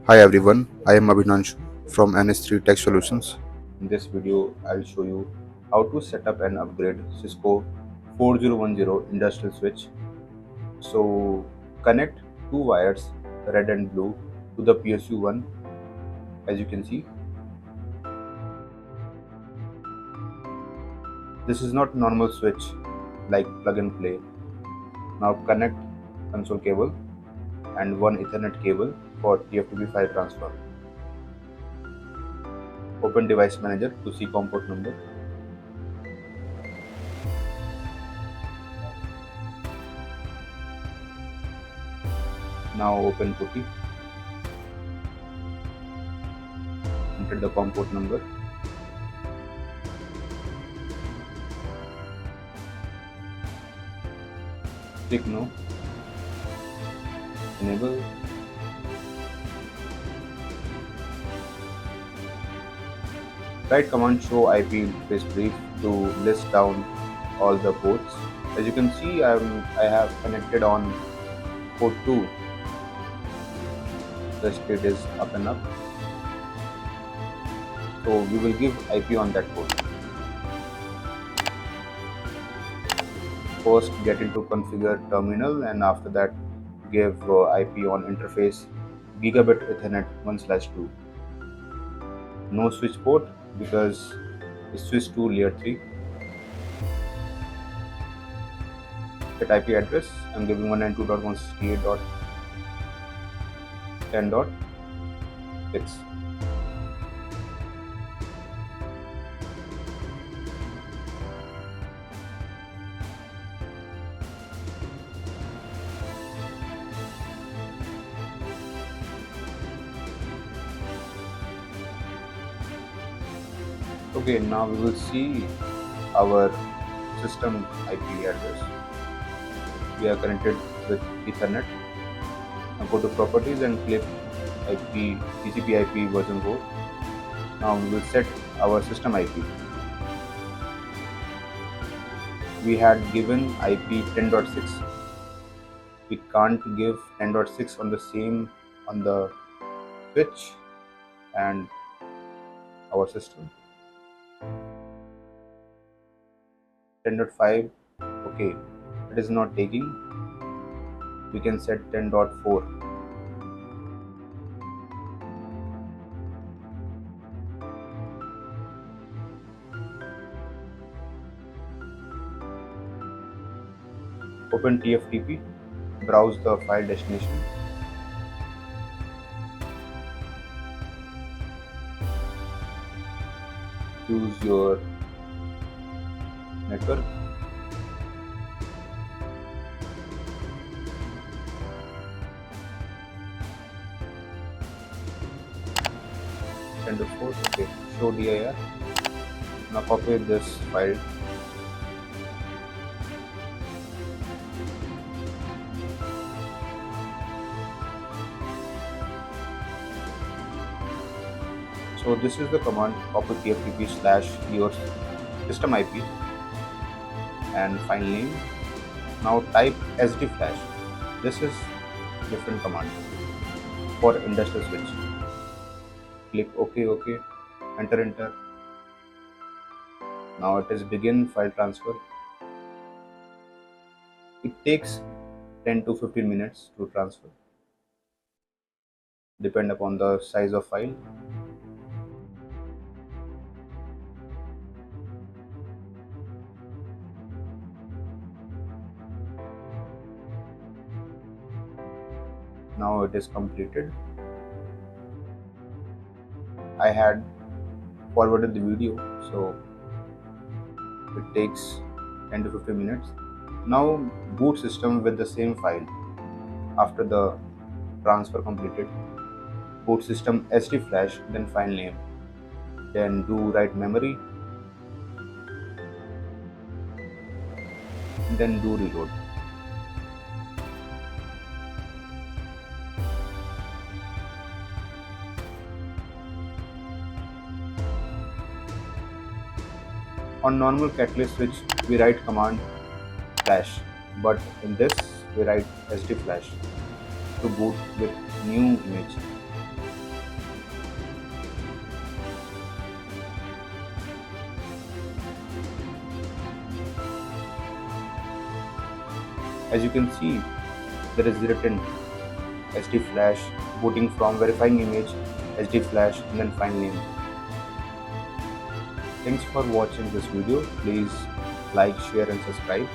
Hi everyone, I am Abhinanshu from NS3 Tech Solutions. In this video, I'll show you how to set up and upgrade Cisco 4010 industrial switch. So connect two wires, red and blue, to the PSU1 as you can see. This is not normal switch like plug and play. Now connect console cable and one Ethernet cable for TFTP file transfer. Open device manager to see COM port number. Now open PuTTY. Enter the COM port number. Click no. Enable. Write command show IP interface brief to list down all the ports. As you can see, I have connected on port 2. The state is up and up. So we will give IP on that port. First get into configure terminal and after that give IP on interface gigabit Ethernet 1/2. No switch port because it switched to layer 3. Get IP address, I'm giving 192.168.10.6. Okay, now we will see our system IP address. We are connected with Ethernet. Now go to properties and click IP TCP IP version 4. Now we will set our system IP. We had given IP 10.6. We can't give 10.6 on the same on the switch and our system. 10.5, okay, it is not taking. We can set 10.4. Open TFTP, browse the file destination. Choose your network. Okay, show dir. Now copy this file. So this is the command copy TFTP / your system IP and file name. Now type SD flash. This is different command for industrial switch. Click OK, enter. Now it is begin file transfer. It takes 10 to 15 minutes to transfer, depend upon the size of file. Now it is completed. I had forwarded the video, so it takes 10 to 15 minutes. Now boot system with the same file. After the transfer completed, boot system SD flash, then file name, then do write memory, then do reload. On normal catalyst switch, we write command flash, but in this we write SD flash to boot with new image. As you can see, there is written SD flash, booting from verifying image, SD flash, and then file name. Thanks for watching this video. Please like, share and subscribe.